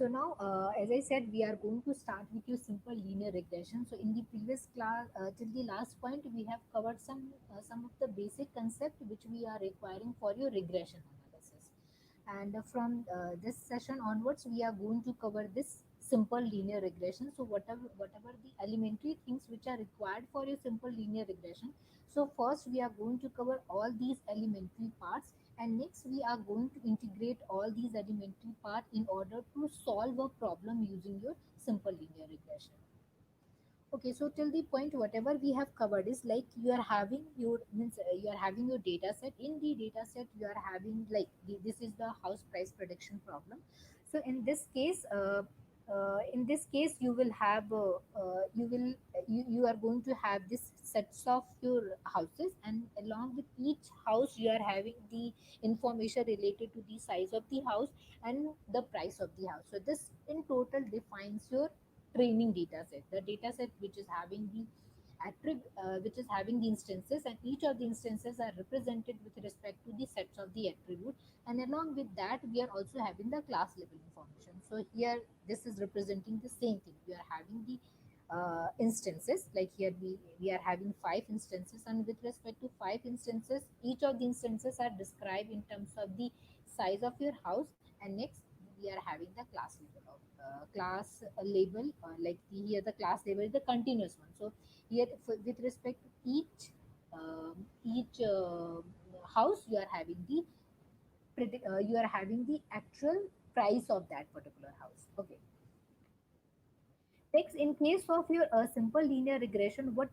So now, as I said, we are going to start with your simple linear regression. So in the previous class, till the last point, we have covered some of the basic concept which we are requiring for your regression analysis. And from this session onwards, we are going to cover this simple linear regression. So whatever the elementary things which are required for your simple linear regression. So first, we are going to cover all these elementary parts, and next we are going to integrate all these elementary part in order to solve a problem using your simple linear regression. Okay, so till the point whatever we have covered is like you are having your means you are having your data set. In the data set you are having like this is the house price prediction problem. So in this case you will have you are going to have this sets of your houses, and along with each house you are having the information related to the size of the house and the price of the house. So this in total defines your training data set, the data set which is having the which is having the instances, and each of the instances are represented with respect to the sets of the attribute, and along with that we are also having the class level information. So here this is representing the same thing. We are having the instances, like here we are having five instances, and with respect to five instances, each of the instances are described in terms of the size of your house. And next we are having the class level of class label, like here the class label is the continuous one. So here with respect to each house you are having the you are having the actual price of that particular house. Okay. Next, in case of your simple linear regression, what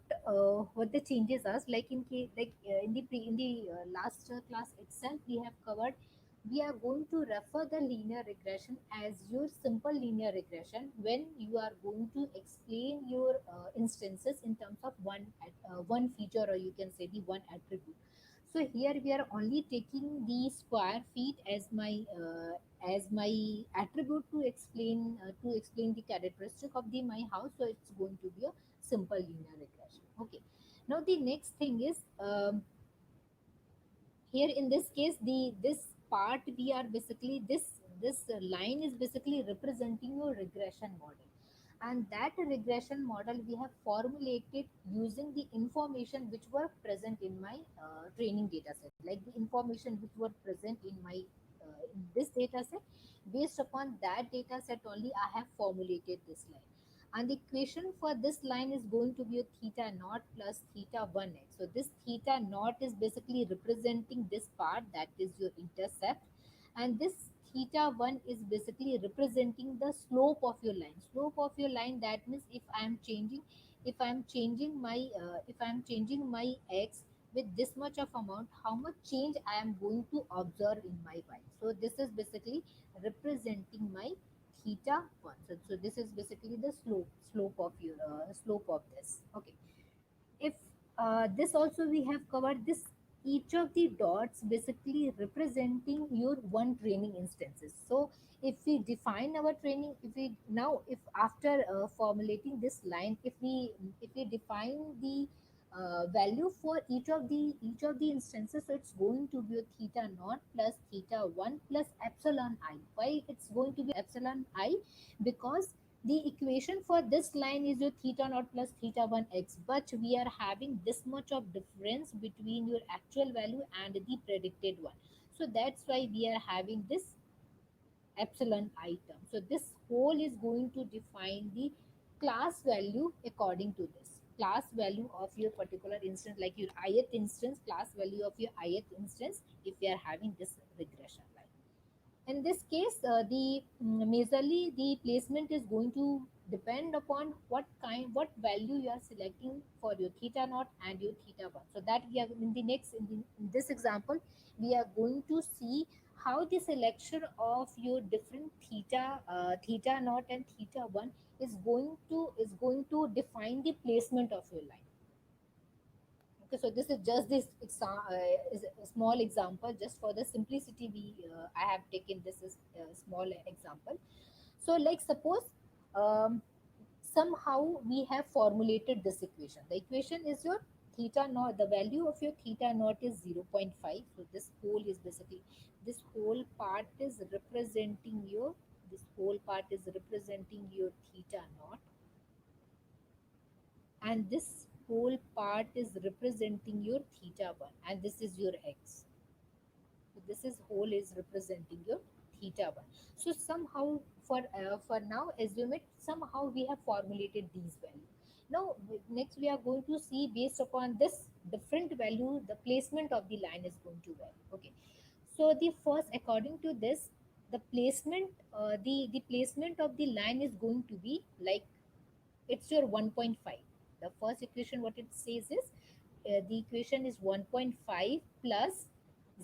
the changes are like in case like in the last class itself we have covered. We are going to refer the linear regression as your simple linear regression when you are going to explain your instances in terms of one feature, or you can say the one attribute. So here we are only taking the square feet as my attribute to explain the characteristic of the my house. So it's going to be a simple linear regression. Okay. Now the next thing is here in this case the this part we are basically this line is basically representing your regression model, and that regression model we have formulated using the information which were present in my training data set, like the information which were present in this data set. Based upon that data set only I have formulated this line, and the equation for this line is going to be a theta naught plus theta 1x. So this theta naught is basically representing this part, that is your intercept, and this theta 1 is basically representing the slope of your line. Slope of your line, that means if I am changing my x with this much of amount, how much change I am going to observe in my y. So this is basically representing my theta 1. So this is basically the slope of your slope of this. Okay. If this also we have covered this, each of the dots basically representing your one training instances. So if we define our training, if we now if after formulating this line, if we define the value for each of the instances, so it's going to be a theta naught plus theta 1 plus epsilon I. Why it's going to be epsilon I? Because the equation for this line is your theta naught plus theta 1 x, but we are having this much of difference between your actual value and the predicted one. So that's why we are having this epsilon item. So this whole is going to define the class value according to this. Class value of your particular instance, like your ith instance, class value of your ith instance, if we are having this regression line. In this case, the majorly the placement is going to depend upon what value you are selecting for your theta naught and your theta 1. So that we are in this example, we are going to see how the selection of your different theta naught and theta 1 is going to define the placement of your line. Okay, so this is just is a small example, just for the simplicity. I have taken this as a small example. So, like suppose um, somehow we have formulated this equation. The equation is your theta naught. The value of your theta naught is 0.5. So this whole is basically this whole part is representing your this whole part is representing your theta naught, and this whole part is representing your theta 1, and this is your x. So this is whole is representing your theta 1. So somehow, for now, assume it, somehow we have formulated these values. Now next we are going to see, based upon this different value, the placement of the line is going to vary. Okay, so the first, according to this, the placement, the placement of the line is going to be like, it's your 1.5. The first equation, what it says is, the equation is 1.5 plus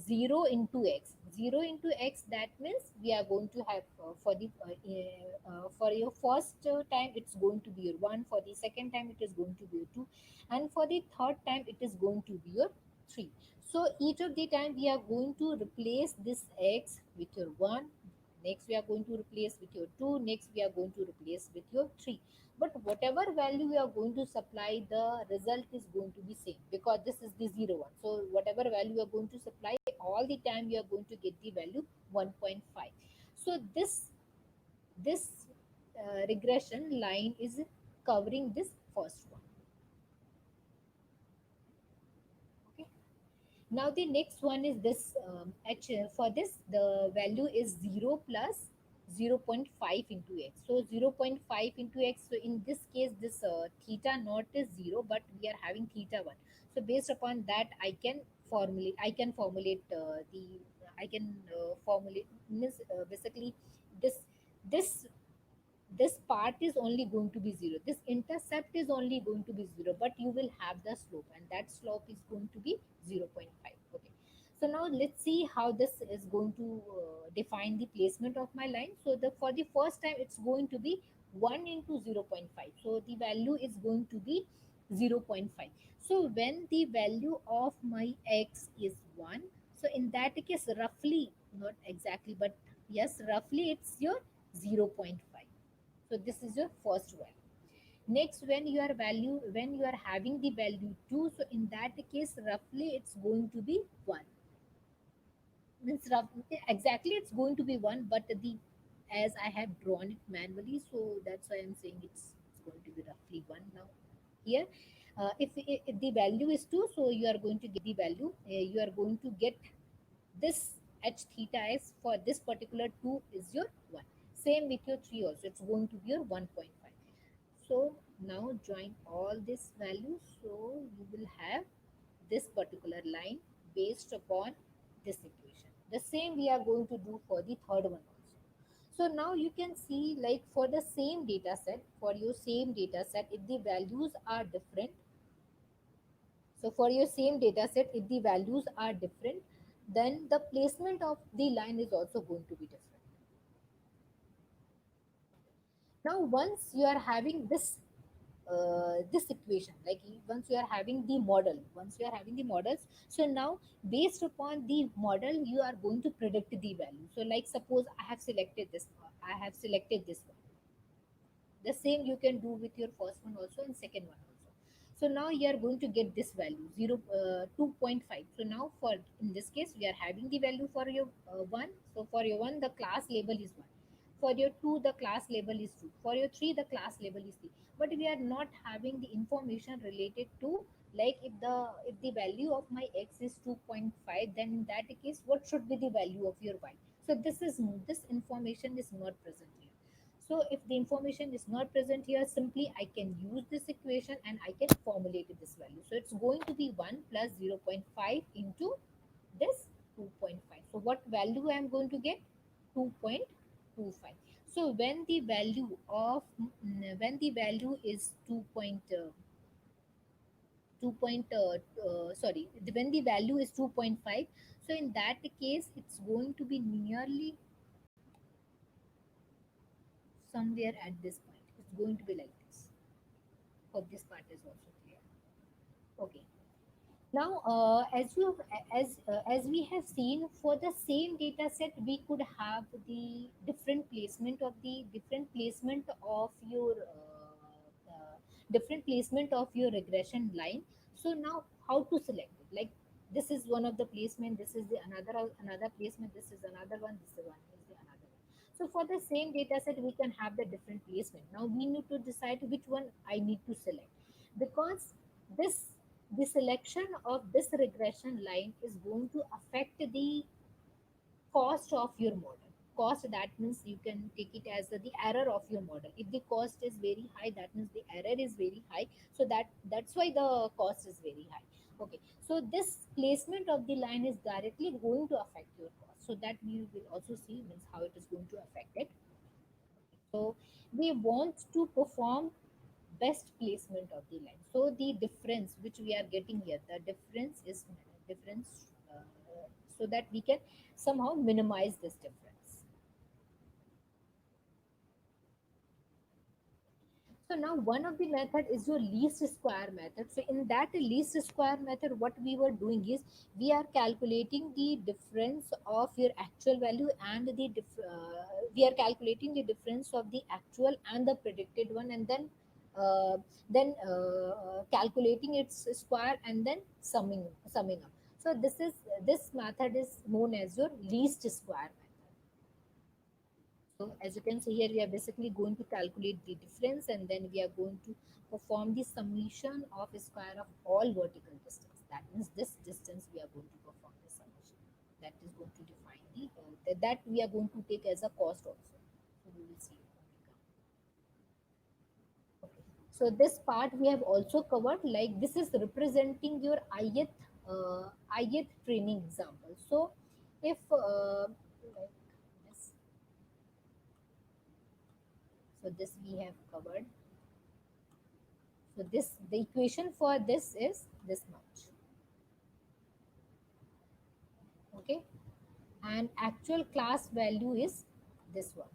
0 into x. 0 into x, that means we are going to have, for your first time it's going to be your 1, for the second time it is going to be your 2, and for the third time it is going to be your 3. So each of the time we are going to replace this x with your 1, next we are going to replace with your 2, next we are going to replace with your 3. But whatever value we are going to supply, the result is going to be same, because this is the 0 one. So whatever value you are going to supply, all the time you are going to get the value 1.5. So this regression line is covering this first one. Okay, now the next one is this, for this the value is 0 plus 0.5 into x. So 0.5 into x, so in this case this theta naught is 0, but we are having theta 1. So based upon that, I can formulate, means basically this this this part is only going to be 0, this intercept is only going to be 0, but you will have the slope, and that slope is going to be 0. 0.5. Okay, so now let's see how this is going to define the placement of my line. So the for the first time it's going to be 1 into 0. 0.5, so the value is going to be 0. 0.5. So when the value of my x is 1, so in that case, roughly, not exactly, but yes, roughly it's your 0. 0.5. So this is your first value. Next, when you are having the value 2, so in that case roughly it's going to be 1. Means exactly it's going to be 1, but the as I have drawn it manually, so that's why I'm saying it's going to be roughly 1 now here. If the value is 2, so you are going to get the value, you are going to get this h theta s for this particular 2 is your 1. Same with your 3 also, it's going to be your 1.5. So now join all these values, so you will have this particular line based upon this equation. The same we are going to do for the third one also. So now you can see, like, for the same data set, for your same data set, if the values are different, so for your same data set, if the values are different, then the placement of the line is also going to be different. Now once you are having this equation, like once you are having the model, once you are having the models, so now based upon the model you are going to predict the value. So like suppose I have selected this one. The same you can do with your first one also and second one also. So now you are going to get this value 2.5. So now for in this case we are having the value for your 1. So for your 1 the class label is 1, for your 2 the class label is 2, for your 3 the class label is 3. But we are not having the information related to, like, if the value of my x is 2.5, then in that case what should be the value of your y. So this information is not present here. So if the information is not present here, simply I can use this equation and I can formulate this value. So it's going to be 1 plus 0.5 into this 2.5. So what value I am going to get? 2.25. So when the value is 2 when the value is 2.5, so in that case it's going to be nearly somewhere at this point. It's going to be like this. Hope this part is also clear. Okay. Now, as we have seen, for the same data set, we could have the different placement of your different placement of your regression line. So now, how to select it? Like, this is one of the placement. This is the another placement. This is another one. This is one is the another one. So for the same data set, we can have the different placement. Now we need to decide which one I need to select, because this the selection of this regression line is going to affect the cost of your model. Cost, that means you can take it as the error of your model. If the cost is very high, that means the error is very high. So that's why the cost is very high. Okay, so this placement of the line is directly going to affect your cost. So that we will also see means how it is going to affect it. So we want to perform best placement of the line. So the difference which we are getting here, the difference is difference, so that we can somehow minimize this difference. So now one of the method is your least square method. So in that least square method, what we were doing is we are calculating the difference of your actual value and we are calculating the difference of the actual and the predicted one, and then calculating its square and then summing up. So this method is known as your least square method. So as you can see here, we are basically going to calculate the difference, and then we are going to perform the summation of a square of all vertical distance. That means this distance we are going to perform the summation. That is going to define that we are going to take as a cost also. So we will see it when we come. Okay. So this part we have also covered. Like this is representing your ith training example. So if like this, so this we have covered. So this the equation for this is this much. Okay, and actual class value is this one.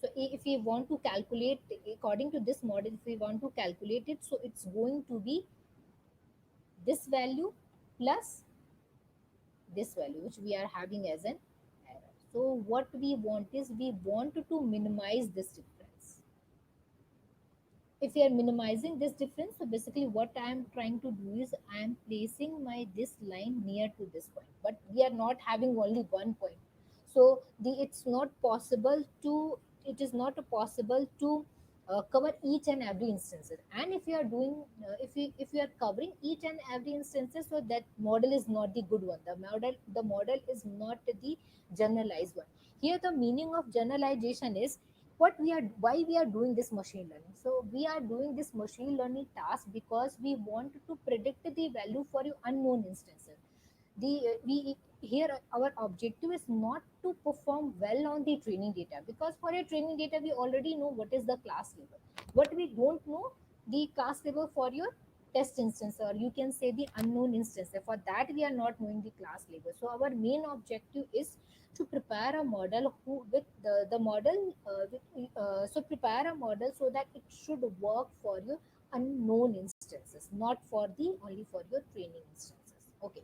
So if we want to calculate according to this model, if we want to calculate it, so it's going to be this value plus this value which we are having as an error. So what we want is we want to minimize this difference. If we are minimizing this difference, so basically what I am trying to do is I am placing my this line near to this point, but we are not having only one point. So it's not possible to, it is not possible to cover each and every instances. And if you are doing if you are covering each and every instances, so that model is not the good one. The model is not the generalized one. Here the meaning of generalization is what we are why we are doing this machine learning. So we are doing this machine learning task because we want to predict the value for your unknown instances. The we here our objective is not to perform well on the training data, because for your training data we already know what is the class level, but we don't know the class level for your test instance, or you can say the unknown instance. For that we are not knowing the class level. So our main objective is to prepare a model who with the model so prepare a model so that it should work for your unknown instances, not for the only for your training instances. Okay,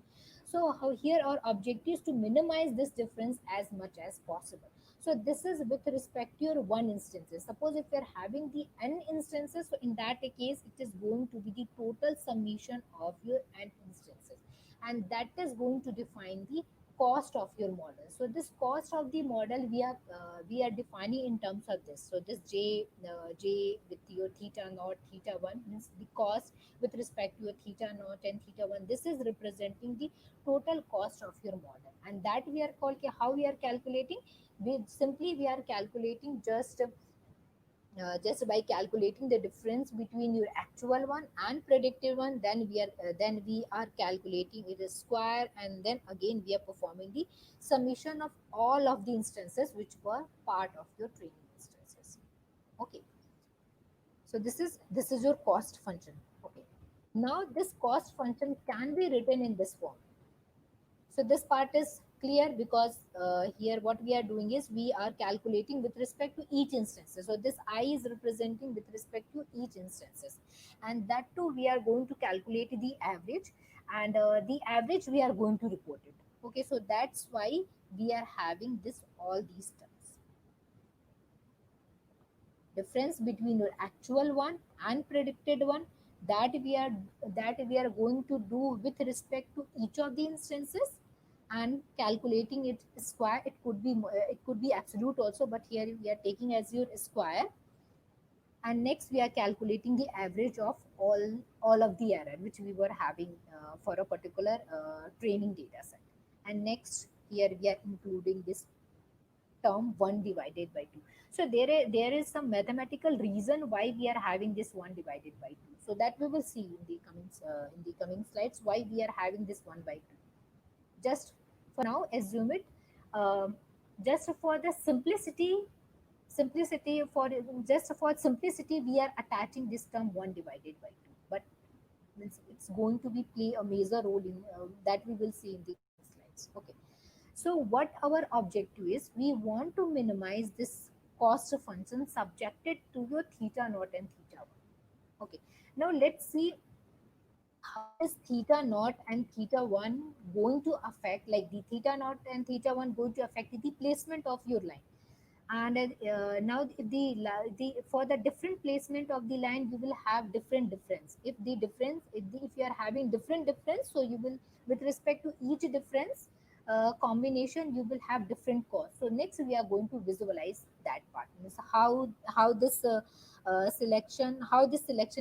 so how here our objective is to minimize this difference as much as possible. So this is with respect to your one instances. Suppose if you're having the n instances, so in that case it is going to be the total summation of your n instances, and that is going to define the cost of your model. So this cost of the model we are defining in terms of this. So this j with your theta naught theta 1 means the cost with respect to your theta naught and theta 1. This is representing the total cost of your model, and that we are called how we are calculating. We are calculating just by calculating the difference between your actual one and predicted one. Then we are calculating it is square, and then again we are performing the summation of all of the instances which were part of your training instances. Okay, so this is your cost function. Okay, now this cost function can be written in this form. So this part is clear, because here what we are doing is we are calculating with respect to each instance. So this I is representing with respect to each instances, and that too we are going to calculate the average, and the average we are going to report it. Okay, so that's why we are having this all these terms, difference between your actual one and predicted one, that we are going to do with respect to each of the instances. and calculating it square. It could be absolute also, but here we are taking as your square. And next we are calculating the average of all of the error which we were having for a particular training data set. And next here we are including this term 1 divided by 2. So there is some mathematical reason why we are having this 1 divided by 2. So that we will see in the coming slides why we are having this 1 by 2. Just for now assume it, um, just for the simplicity for just for simplicity we are attaching this term 1 divided by 2, but it's going to be play a major role in that we will see in the coming slides. Okay, so what our objective is, we want to minimize this cost function subjected to your theta naught and theta 1. Okay, now let's see how this theta naught and theta 1 going to affect, like the theta naught and theta 1 going to affect the placement of your line. And now the for the different placement of the line you will have different difference. If you are having different difference, so you will, with respect to each difference combination, you will have different cost. So next we are going to visualize that part, means how this selection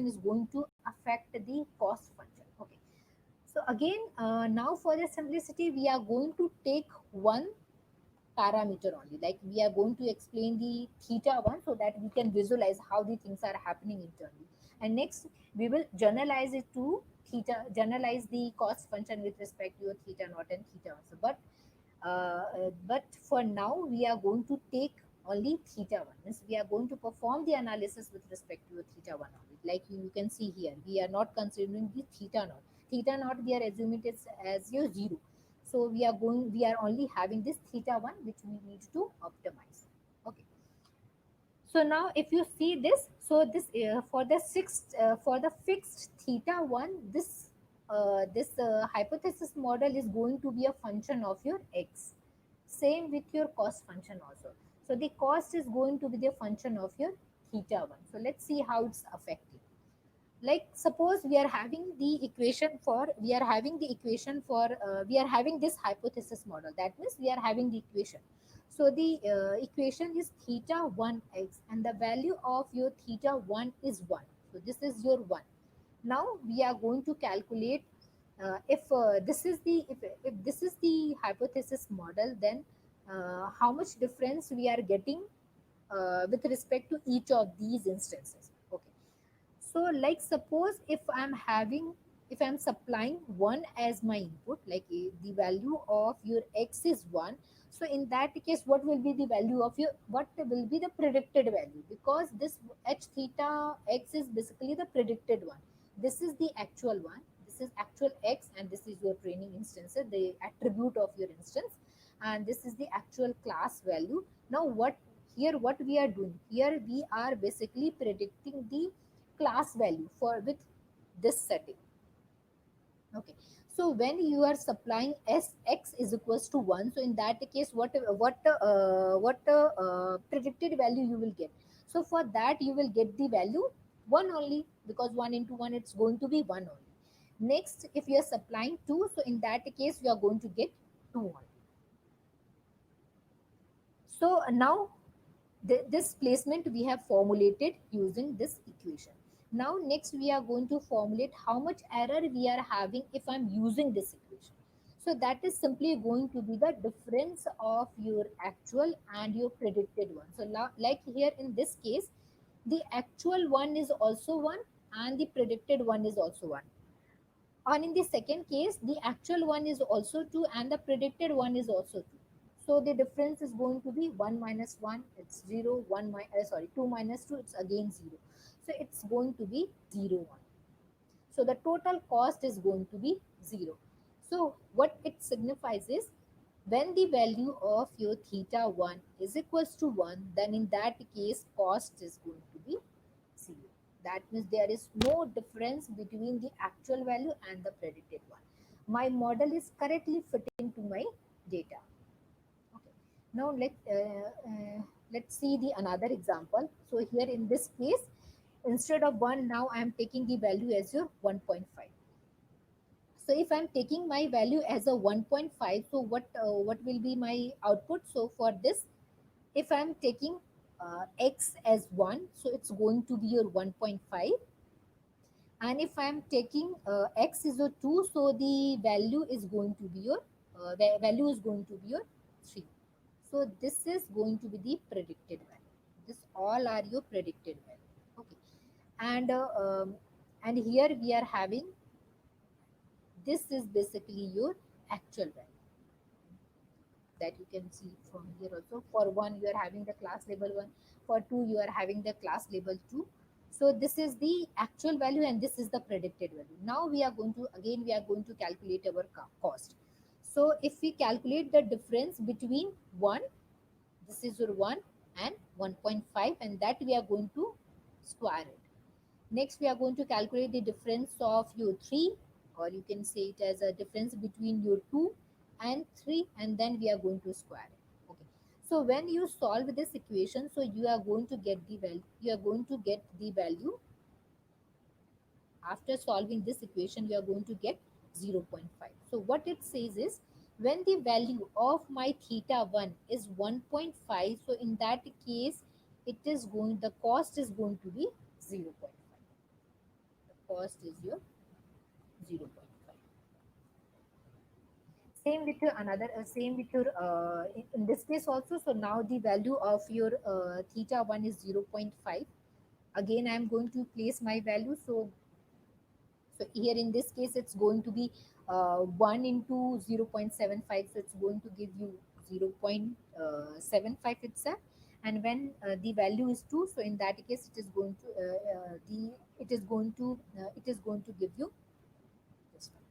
is going to affect the cost function. Okay, so again, now for the simplicity we are going to take one parameter only, like we are going to explain the theta one so that we can visualize how the things are happening internally. And next we will generalize it to generalize the cost function with respect to your theta naught and theta one. So but for now we are going to take only theta one, means we are going to perform the analysis with respect to your theta one only. Like you can see here, we are not considering the theta naught. Theta naught we are assuming it as your zero. So we are only having this theta 1 which we need to optimize. Okay, so now if you see this, so this for the fixed theta 1, this hypothesis model is going to be a function of your x. Same with your cost function also. So the cost is going to be the function of your theta 1. So let's see how it's affecting. Like suppose we are having this hypothesis model, that means we are having the equation. So the equation is theta 1x and the value of your theta 1 is 1. So this is your 1. Now we are going to calculate, if if this is the hypothesis model, then how much difference we are getting with respect to each of these instances. Okay, so like suppose if I'm supplying 1 as my input, like the value of your x is 1. So in that case, what will be the predicted value? Because this h theta x is basically the predicted one. This is the actual one. This is actual x, and this is your training instance, the attribute of your instance, and this is the actual class value. Now what we are doing here, we are basically predicting the class value for with this setting. Okay, so when you are supplying s x is equals to 1, so in that case what predicted value you will get? So for that you will get the value 1 only, because 1 into 1 it's going to be 1 only. Next, if you are supplying 2, so in that case you are going to get 2 only. So now this placement we have formulated using this equation. Now next we are going to formulate how much error we are having if I'm using this equation. So that is simply going to be the difference of your actual and your predicted one. So now, like here in this case, the actual one is also 1 and the predicted one is also 1. And in the second case, the actual one is also 2 and the predicted one is also 2. So the difference is going to be 1 minus 1, it's 0, 2 minus 2, it's again 0. So it's going to be 0, 1. So the total cost is going to be 0. So what it signifies is, when the value of your theta 1 is equals to 1, then in that case cost is going to be 0. That means there is no difference between the actual value and the predicted one. My model is correctly fitting to my data. Okay. Now let's see the another example. So here in this case, instead of 1, now I am taking the value as your 1.5. So if I'm taking my value as a 1.5, so what will be my output? So for this, if I'm taking x as 1, so it's going to be your 1.5. And if I'm taking x is a 2, so the value is going to be your value is going to be your 3. So this is going to be the predicted value. This all are your predicted value. Okay. And and here we are having, this is basically your actual value that you can see from here also. For one, you are having the class label 1. For 2, you are having the class label 2. So this is the actual value and this is the predicted value. Now we are going to, again, we are going to calculate our cost. So if we calculate the difference between 1, this is your 1 and 1.5, and that we are going to square it. Next, we are going to calculate the difference of your 3, or you can say it as a difference between your 2 and 3, and then we are going to square it. Okay. So when you solve this equation, so you are going to get the value. You are going to get the value. After solving this equation, you are going to get 0 0.5. So what it says is, when the value of my theta 1 is 1.5, so in that case, it is going, the cost is going to be 0 0.5. The cost is your 0.5. Same with your another, same with your, in this case also. So now the value of your theta 1 is 0 0.5. Again, I am going to place my value. So here in this case, it's going to be 1 into 0.75. So it's going to give you 0.75 itself. And when the value is 2, so in that case, it is going to the it is going to give you this one.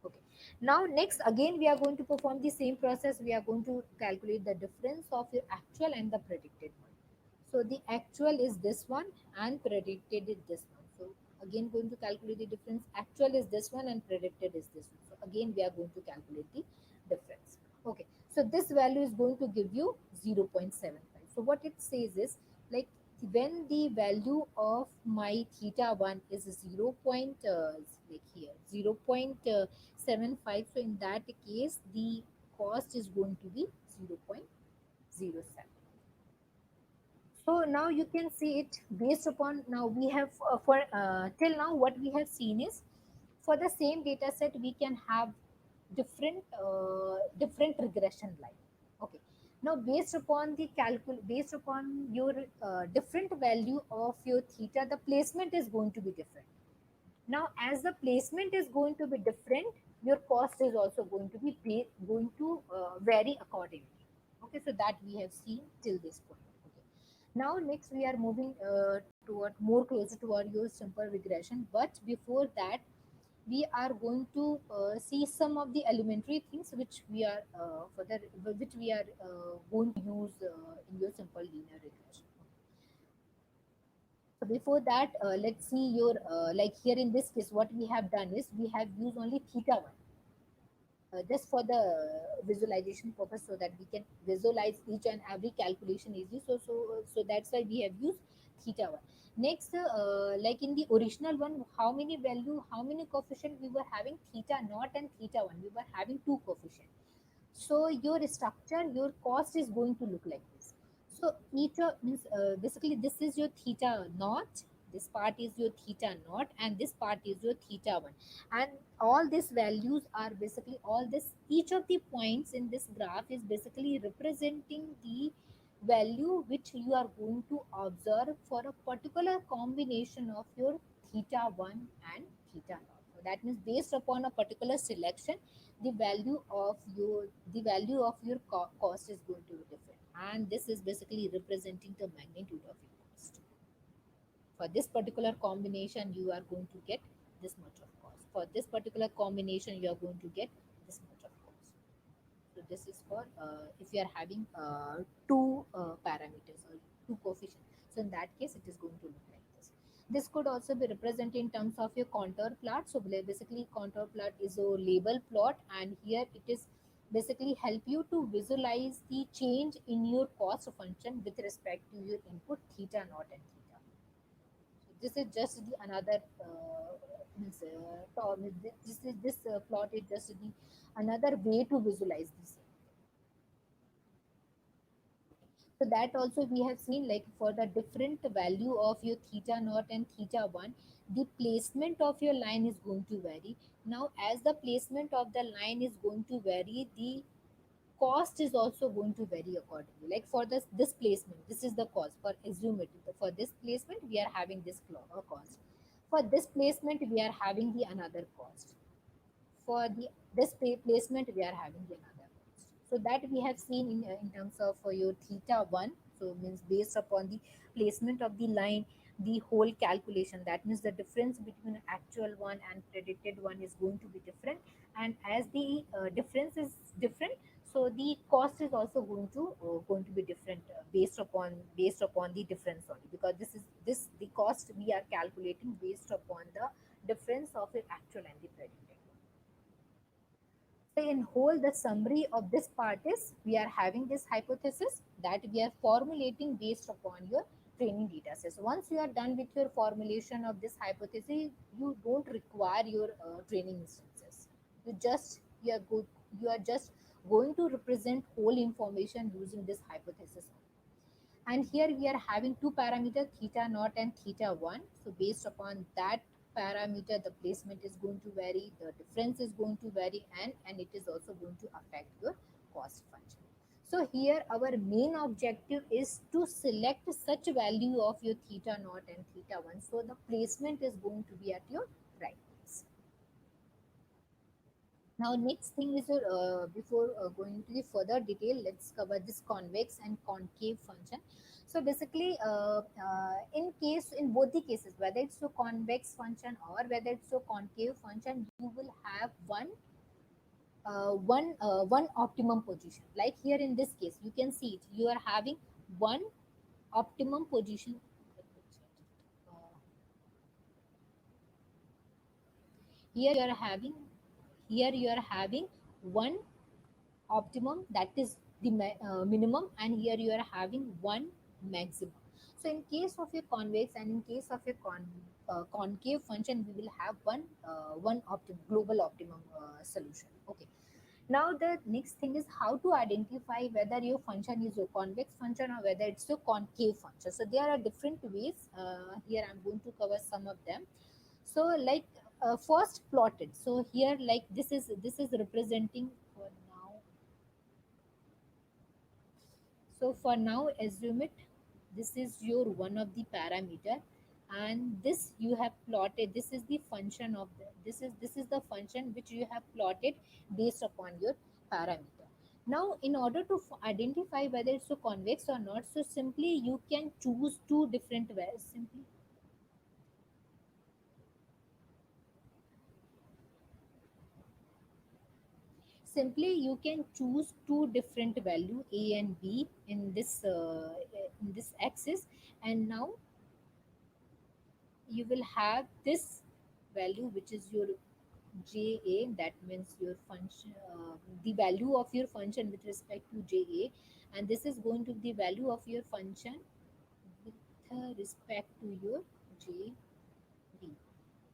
Okay. Now next, again we are going to perform the same process. We are going to calculate the difference of your actual and the predicted one. So the actual is this one and predicted is this one. So again going to calculate the difference. Actual is this one and predicted is this one. So again we are going to calculate the difference. Okay. So this value is going to give you 0.75. So what it says is, like, when the value of my theta 1 is 0. Like here 0.75, so in that case the cost is going to be 0.07. So now you can see it based upon, now we have for till now what we have seen is, for the same data set we can have different regression line. Okay. Now based upon your different value of your theta, the placement is going to be different. Now as the placement is going to be different, your cost is also going to be going to vary accordingly. Okay, so that we have seen till this point. Okay. Now next we are moving toward more closer toward your simple regression, but before that we are going to see some of the elementary things which we are which we are going to use in your simple linear regression. So before that, let's see your, like here in this case, what we have done is we have used only theta 1, just for the visualization purpose, so that we can visualize each and every calculation easy. So that's why we have used theta 1. Next, like in the original one, how many coefficient we were having? Theta naught and theta 1. We were having two coefficient. So your structure, your cost is going to look like this. So each of means, basically this is your theta naught, this part is your theta naught, and this part is your theta 1. And all these values are basically, all this, each of the points in this graph is basically representing the value which you are going to observe for a particular combination of your theta 1 and theta naught. So that means based upon a particular selection, the value of your cost is going to be different, and this is basically representing the magnitude of your cost. For this particular combination you are going to get this much of cost. For this particular combination you are going to get this much of cost. So this is for if you are having two parameters or two coefficients. So in that case, it is going to look like this. This could also be represented in terms of your contour plot. So basically, contour plot is a label plot, and here it is basically help you to visualize the change in your cost function with respect to your input theta naught and theta. This is just the another this plot is just the another way to visualize this. So that also we have seen, like for the different value of your theta naught and theta 1, the placement of your line is going to vary. Now as the placement of the line is going to vary, the cost is also going to vary accordingly. Like for this placement, this is the cost for assume it. For this placement we are having this cost. For this placement we are having the another cost. For the this placement we are having the another cost. So that we have seen in terms of your theta 1. So means based upon the placement of the line, the whole calculation, that means the difference between actual one and predicted one is going to be different. And as the difference is different, so the cost is also going to be different, based upon the difference only, because this the cost we are calculating based upon the difference of the actual and the predicted. So in whole, the summary of this part is we are having this hypothesis that we are formulating based upon your training data sets. Once you are done with your formulation of this hypothesis, you don't require your training instances. You are good. You are just going to represent whole information using this hypothesis. And here we are having two parameters, theta naught and theta 1. So based upon that parameter, the placement is going to vary, the difference is going to vary, and it is also going to affect your cost function. So here our main objective is to select such value of your theta naught and theta 1. So the placement is going to be at your right place. Now next thing is before going to the further detail, let's cover this convex and concave function. So basically, in both the cases, whether it's a convex function or whether it's a concave function, you will have one optimum position. Like here in this case, you can see it. You are having one optimum position. Uh, here you are having here you are having one optimum, that is the minimum, and here you are having one maximum. So in case of a convex and in case of a concave function, we will have one global optimum solution. Okay, now the next thing is how to identify whether your function is a convex function or whether it's a concave function. So there are different ways. Here I'm going to cover some of them. So like first plotted. So here, like this is representing for now. So for now, assume it. This is your one of the parameter, and this you have plotted. This is the function of this is the function which you have plotted based upon your parameter. Now, in order to identify whether it's a convex or not, so simply you can choose two different ways. Simply you can choose two different value a and b in this axis, and now you will have this value which is your ja, that means your function, the value of your function with respect to ja, and this is going to be the value of your function with respect to your jb,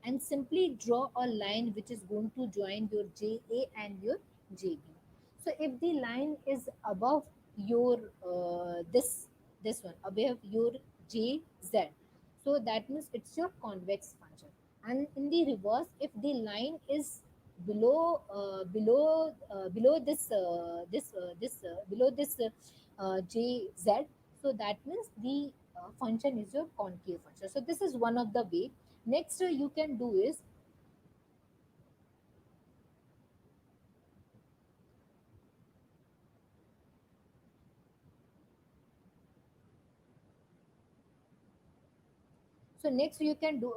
and simply draw a line which is going to join your ja and your jb. So if the line is above your this one, above your jz, so that means it's your convex function. And in the reverse, if the line is below this jz, so that means the function is your concave function. So this is one of the way. Next you can do is, so next you can do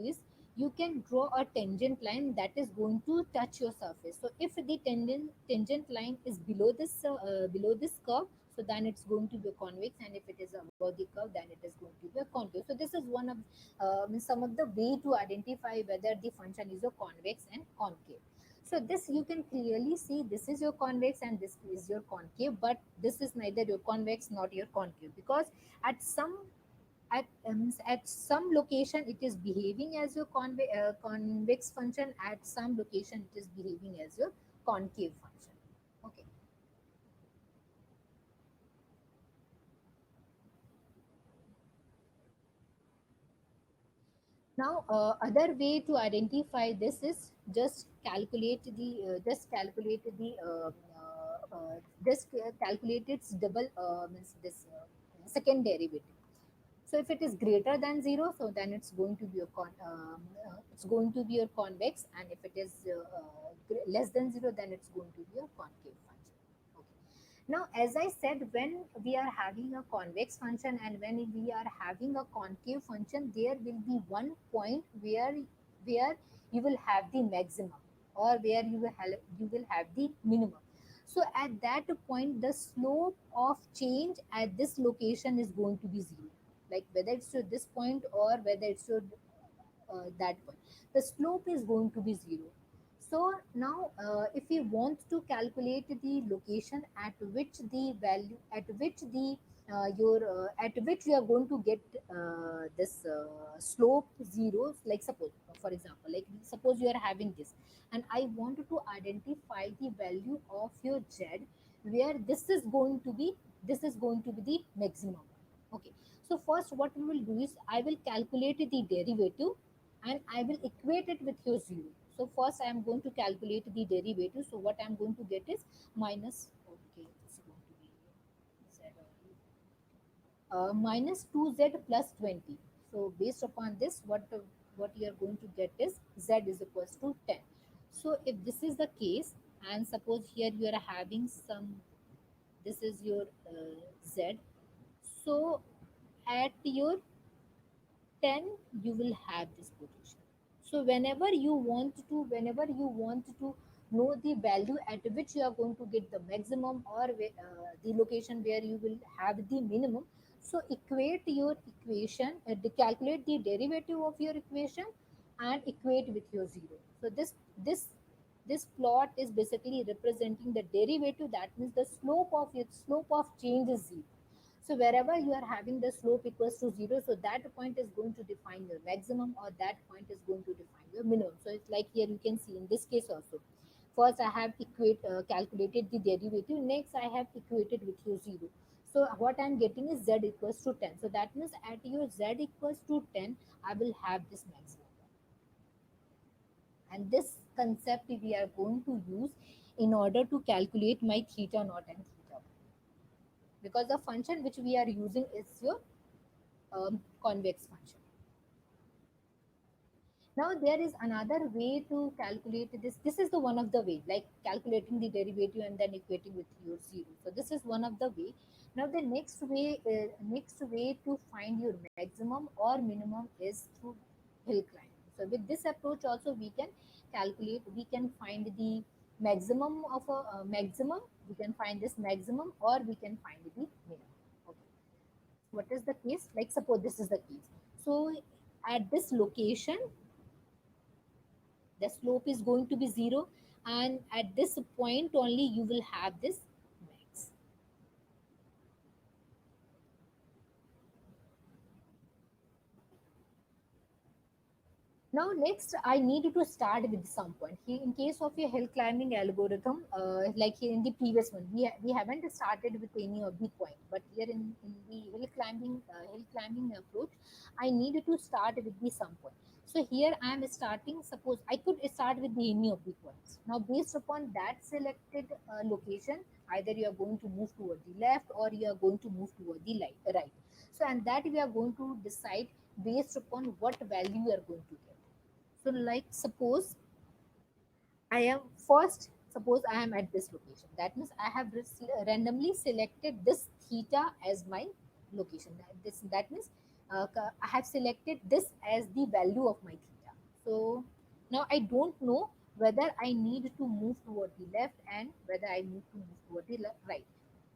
is you can draw a tangent line that is going to touch your surface. So if the tangent line is below this curve, so then it's going to be convex, and if it is above the curve, then it is going to be a concave. So this is one of some of the way to identify whether the function is a convex and concave. So this you can clearly see, this is your convex and this is your concave, but this is neither your convex nor your concave, because at some at some location it is behaving as your convex function, at some location it is behaving as your concave function. Okay. Now, other way to identify this is just calculate its double means this second derivative. So if it is greater than zero, so then it's going to be it's going to be your convex, and if it is less than zero, then it's going to be a concave function. Okay. Now, as I said, when we are having a convex function and when we are having a concave function, there will be one point where you will have the maximum, or where you will have the minimum. So at that point, the slope of change at this location is going to be zero. Like whether it's to this point or whether it's to that point, the slope is going to be zero. So now, if we want to calculate the location at which the value, at which you are going to get this slope zero, like suppose, for example, like suppose you are having this, and I want to identify the value of your z, where this is going to be the maximum. Okay. So first, what we will do is I will calculate the derivative and I will equate it with your zero. So first I am going to calculate the derivative. So what I am going to get is minus, okay, it's going to be z minus 2z plus 20. So based upon this, what you are going to get is z is equals to 10. So if this is the case, and suppose here you are having some, this is your z. So at your 10 you will have this potential. So whenever you want to know the value at which you are going to get the maximum, or the location where you will have the minimum, so equate your equation, calculate the derivative of your equation and equate with your zero. So this plot is basically representing the derivative, that means the slope of change is zero. So wherever you are having the slope equals to zero, so that point is going to define your maximum, or that point is going to define your minimum. So it's like here you can see in this case also. First I have calculated the derivative. Next I have equated with your zero. So what I'm getting is z equals to 10. So that means at your z equals to 10, I will have this maximum. And this concept we are going to use in order to calculate my theta naught and theta 1, because the function which we are using is your convex function. Now there is another way to calculate this. This is the one of the way, like calculating the derivative and then equating with your zero. So this is one of the way. Now the next way to find your maximum or minimum is through hill climbing. So with this approach also we can find the maximum of a maximum. We can find this maximum, or we can find the minimum. Okay. What is the case? Like suppose this is the case. So at this location the slope is going to be zero, and at this point only you will have this max. Now next I need to start with some point. Here in case of a hill climbing algorithm, like here in the previous one, we haven't started with any of the point, but here in the hill climbing approach, I need to start with the some point. So here I am starting, suppose I could start with the any of the points. Now based upon that selected location, either you are going to move toward the left or you are going to move toward the right. So and that we are going to decide based upon what value you are going to get. So like suppose I am first, suppose I am at this location. That means I have randomly selected this theta as my location. That means I have selected this as the value of my theta. So now I don't know whether I need to move toward the left and whether I need to move toward the right.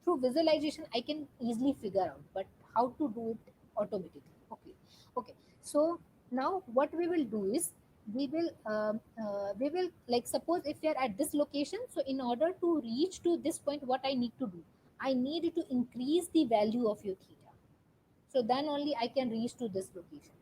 Through visualization, I can easily figure out, but how to do it automatically? Okay, okay. So now what we will do is we will like suppose if you are at this location, so in order to reach to this point, what I need to do, I need to increase the value of your theta. So then only I can reach to this location.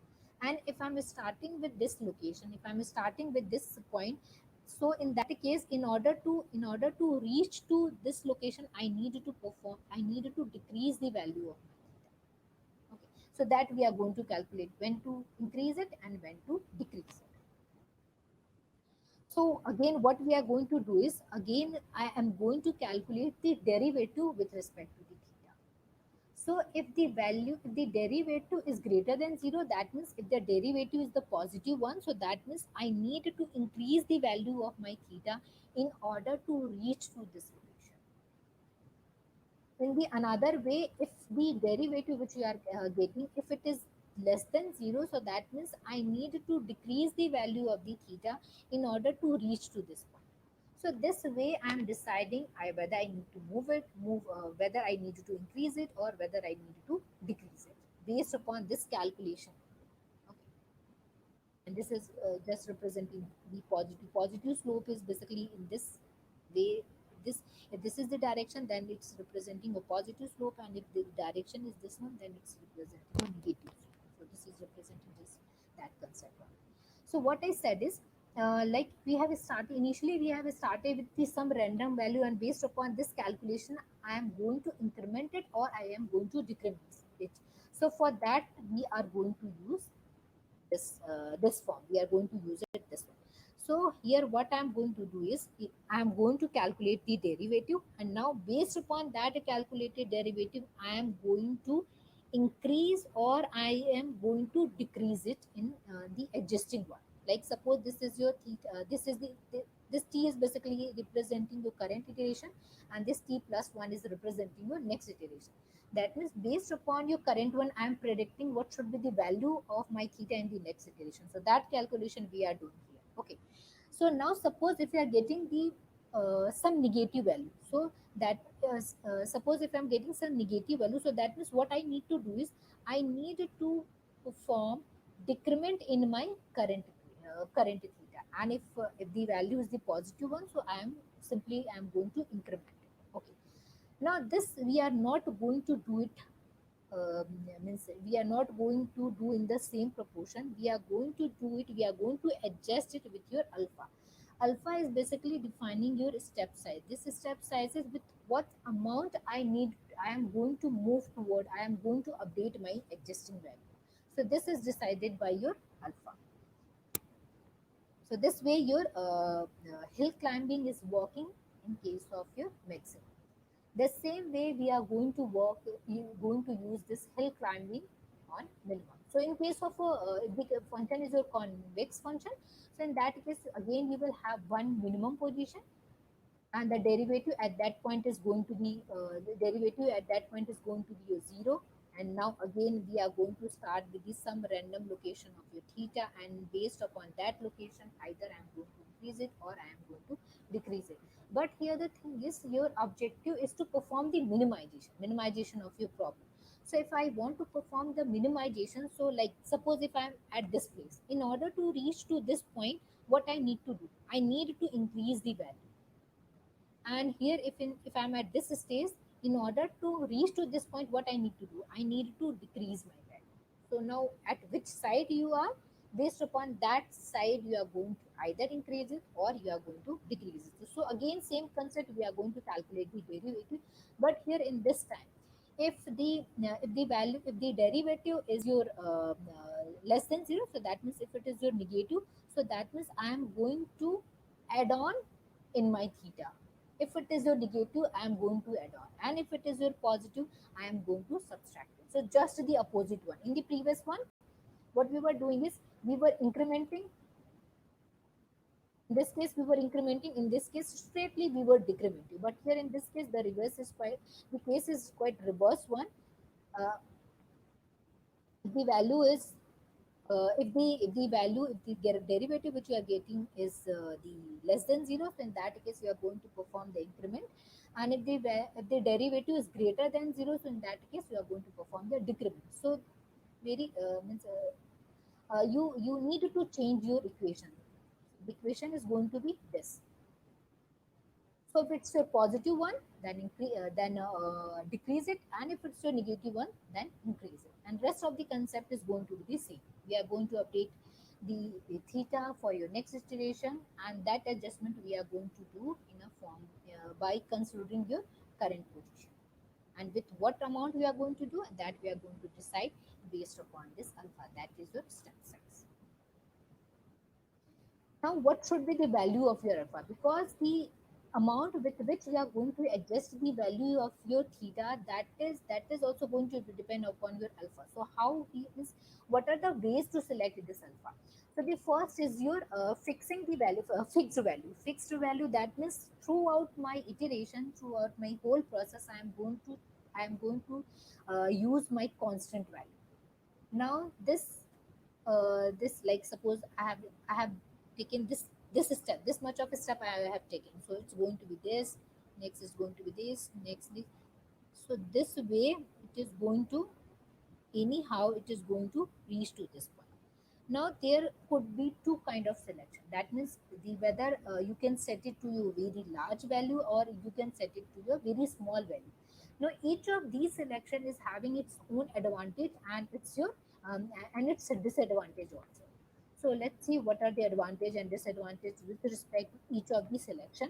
And if I'm starting with this location, if I'm starting with this point, so in that case, in order to reach to this location, I need to decrease the value of my theta. Okay, so that we are going to calculate when to increase it and when to decrease it. So again, what we are going to do is, again, I am going to calculate the derivative with respect to the theta. So if the derivative is greater than 0, that means if the derivative is the positive one, so that means I need to increase the value of my theta in order to reach to this solution. In the another way, if the derivative which we are getting, if it is less than 0, so that means I need to decrease the value of the theta in order to reach to this point. So this way I am deciding whether I need to whether I need to increase it or whether I need to decrease it based upon this calculation. Okay. And this is just representing the positive slope is basically in this way. This, if this is the direction, then it's representing a positive slope, and if the direction is this one, then it's representing a negative slope. So this is representing this, that concept one. So what I said is, like we have started initially, we have started with the some random value, and based upon this calculation, I am going to increment it or I am going to decrement it. So for that, we are going to use this form. We are going to use it this one. So here what I'm going to do is, I'm going to calculate the derivative, and now based upon that calculated derivative, I am going to increase or I am going to decrease it in the adjusting one. Like suppose this is your theta, this t is basically representing your current iteration, and this t plus 1 is representing your next iteration. That means based upon your current one, I am predicting what should be the value of my theta in the next iteration. So that calculation we are doing here. Okay. So now suppose if you are getting the some negative value. So that suppose if I'm getting some negative value, so that means what I need to do is, I need to perform decrement in my current theta. And if the value is the positive one, so I am going to increment it. Okay. Now this we are not going to do it, means we are not going to do in the same proportion. We are going to do it, we are going to adjust it with your alpha. Alpha is basically defining your step size. This step size is with what amount I am going to move toward, I am going to update my existing value. So this is decided by your alpha. So this way your hill climbing is working in case of your maximum. The same way we are going to going to use this hill climbing on minimum. So in case of the function is your convex function, so in that case again we will have one minimum position, and the derivative at that point is going to be a 0. And now again we are going to start with this some random location of your theta, and based upon that location, either I am going to increase it or I am going to decrease it. But here the thing is, your objective is to perform the minimization of your problem. So if I want to perform the minimization, so like suppose if I'm at this place, in order to reach to this point, what I need to do, I need to increase the value. And here if I'm at this stage, in order to reach to this point, what I need to do, I need to decrease my value. So now at which side you are, based upon that side you are going to either increase it or you are going to decrease it. So again same concept, we are going to calculate the derivative. But here in this time, if the derivative is your less than 0, so that means if it is your negative, so that means I am going to add on in my theta. If it is your negative, I am going to add on, and if it is your positive, I am going to subtract it. So just the opposite one. In the previous one, what we were doing is, we were incrementing. In this case we were incrementing, in this case straightly we were decrementing. But here in this case the reverse is quite, the case is quite reverse one. uh, the value is if the value, if the derivative which you are getting is the less than 0, so in that case you are going to perform the increment. And if the derivative is greater than 0, so in that case you are going to perform the decrement. So very means you need to change your equation. The equation is going to be this. So if it's your positive one, then decrease it, and if it's your negative one, then increase it. and rest of the concept is going to be the same. We are going to update the theta for your next iteration, and that adjustment we are going to do in a form by considering your current position, and with what amount we are going to do, that we are going to decide based upon this alpha, that is your step size. Now, what should be the value of your alpha? Because the amount with which you are going to adjust the value of your theta, that is also going to depend upon your alpha. So, what are the ways to select this alpha? So, the first is your fixing the value, fixed value. Fixed value, that means throughout my iteration, throughout my whole process, I am going to use my constant value. Now this, like, suppose I have taken this step, this much of a step I have taken, so it's going to be this, next is going to be this. So this way it is going to, anyhow it is going to reach to this point. Now there could be two kind of selection, that means the whether you can set it to your very large value or you can set it to your very small value. Now each of these selection is having its own advantage and its disadvantage also. So let's see what are the advantage and disadvantage with respect to each of the selection.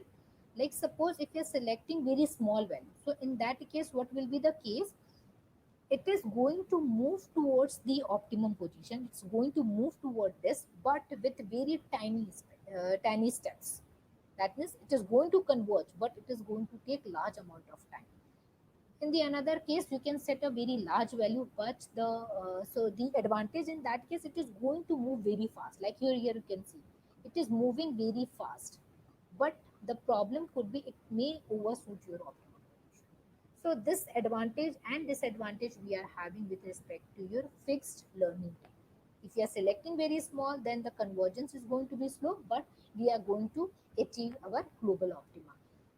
Like, suppose if you're selecting very small value, so in that case what will be the case? It is going to move towards the optimum position, it's going to move toward this, but with very tiny steps. That means it is going to converge, but it is going to take large amount of time. In the another case you can set a very large value, but the advantage in that case, it is going to move very fast, like here you can see it is moving very fast, but the problem could be it may overshoot your optimum position. So this advantage and disadvantage we are having with respect to your fixed learning time. If you are selecting very small, then the convergence is going to be slow, but we are going to achieve our global optima.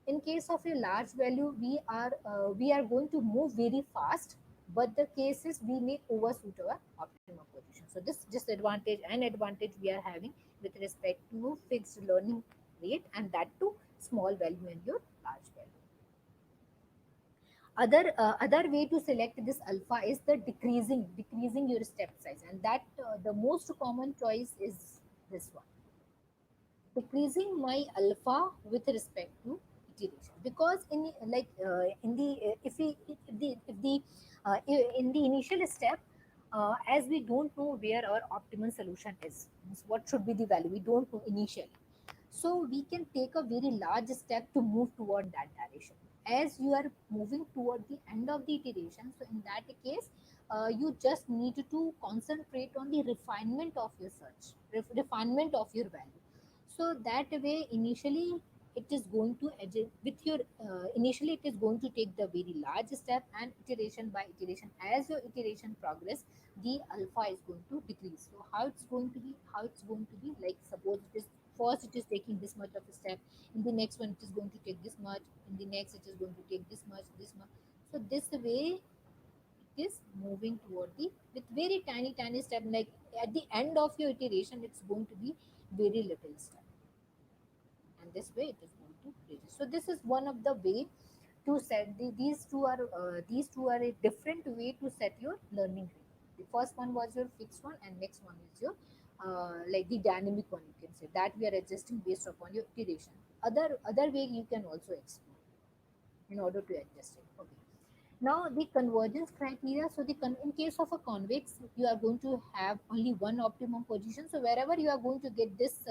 In case of a large value, we are going to move very fast, but the case is we may overshoot our optimum position. So this disadvantage and advantage we are having with respect to fixed learning rate, and that too small value and your large value. Other way to select this alpha is the decreasing your step size, and that the most common choice is this one, decreasing my alpha with respect to iteration. Because in the if the in the initial step, as we don't know where our optimal solution is, means what should be the value, we don't know initially. So we can take a very large step to move toward that direction. As you are moving toward the end of the iteration, so in that case, you just need to concentrate on the refinement of your search, refinement of your value. So that way, initially it is going to initially it is going to take the very large step, and iteration by iteration, as your iteration progress, the alpha is going to decrease. So how it's going to be, like, suppose it is first it is taking this much of a step, in the next one it is going to take this much, in the next it is going to take this much. So this way it is moving toward the with very tiny step, like at the end of your iteration it's going to be very little step, and this way it is going to reduce. So this is one of the way to set these two are a different way to set your learning rate. The first one was your fixed one, and next one is your like the dynamic one, you can say, that we are adjusting based upon your iteration. Other way you can also explore in order to adjust it. Okay. Now the convergence criteria. So in case of a convex, you are going to have only one optimum position. So wherever you are going to get this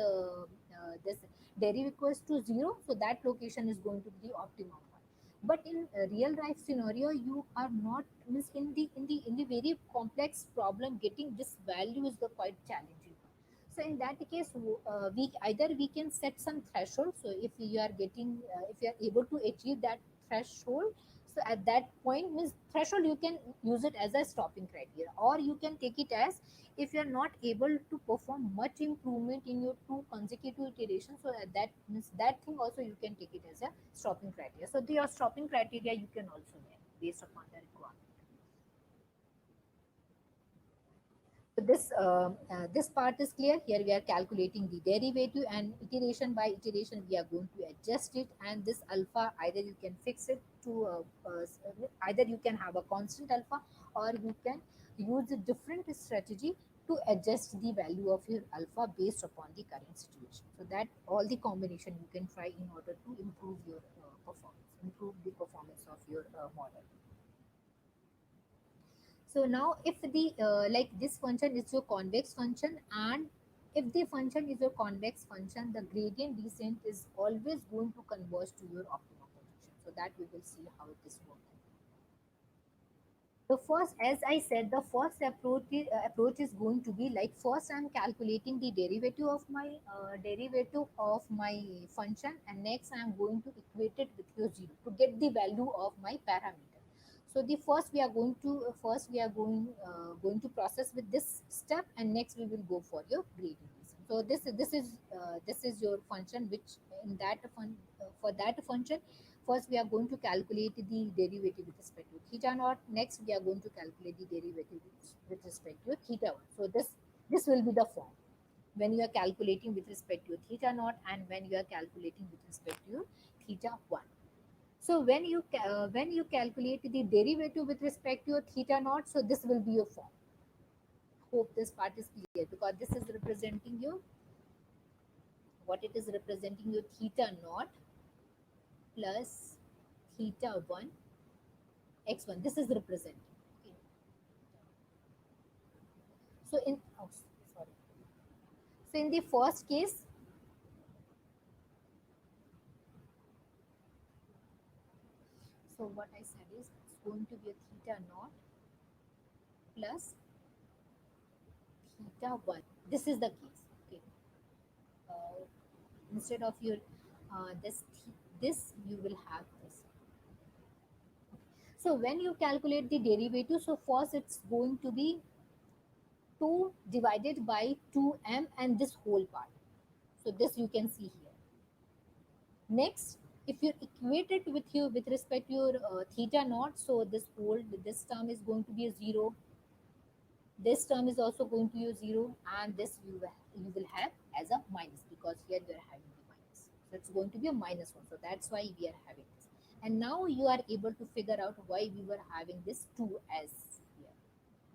derivative equals to zero, so that location is going to be the optimum one. But in a real life scenario, you are not, means in the very complex problem, getting this value is the quite challenging. So in that case, we can set some threshold. So if you are able to achieve that threshold, so at that point, means threshold, you can use it as a stopping criteria, or you can take it as, if you are not able to perform much improvement in your two consecutive iterations, so at that means that thing also you can take it as a stopping criteria. So your stopping criteria you can also make based upon the requirement. So this part is clear. Here we are calculating the derivative, and iteration by iteration we are going to adjust it, and this alpha, either you can fix it to either you can have a constant alpha, or you can use a different strategy to adjust the value of your alpha based upon the current situation. So that all the combination you can try in order to improve your performance, improve the performance of your model. So now if the like this function is your convex function, and if the function is your convex function, the gradient descent is always going to converge to your optimum position. So that we will see how this works. The first, as I said, the first approach is going to be like, first I'm calculating the derivative of my function, and next I'm going to equate it with your zero to get the value of my parameter. So the first we are going to going to process with this step, and next we will go for your gradient descent. So this is your function, which in that for that function, first, we are going to calculate the derivative with respect to theta naught. Next, we are going to calculate the derivative with respect to theta 1. So this will be the form when you are calculating with respect to theta naught, and when you are calculating with respect to theta 1. So when you calculate the derivative with respect to theta naught, so this will be your form. Hope this part is clear, because this is representing you what it is representing, your theta naught plus theta 1 x1. This is representing. Okay. So in oh, sorry. So in the first case, so what I said is it's going to be a theta naught plus theta 1. This is the case. Okay. Uh, Instead of your this, you will have this. So when you calculate the derivative, so first it's going to be 2 divided by 2m and this whole part. So this you can see here. Next, if you equate it with respect to your theta naught, so this term is going to be a 0. This term is also going to be a 0, and this you will have as a minus, because here you are having the minus. So it's going to be a minus 1. So that's why we are having this. And now you are able to figure out why we were having this 2 as here,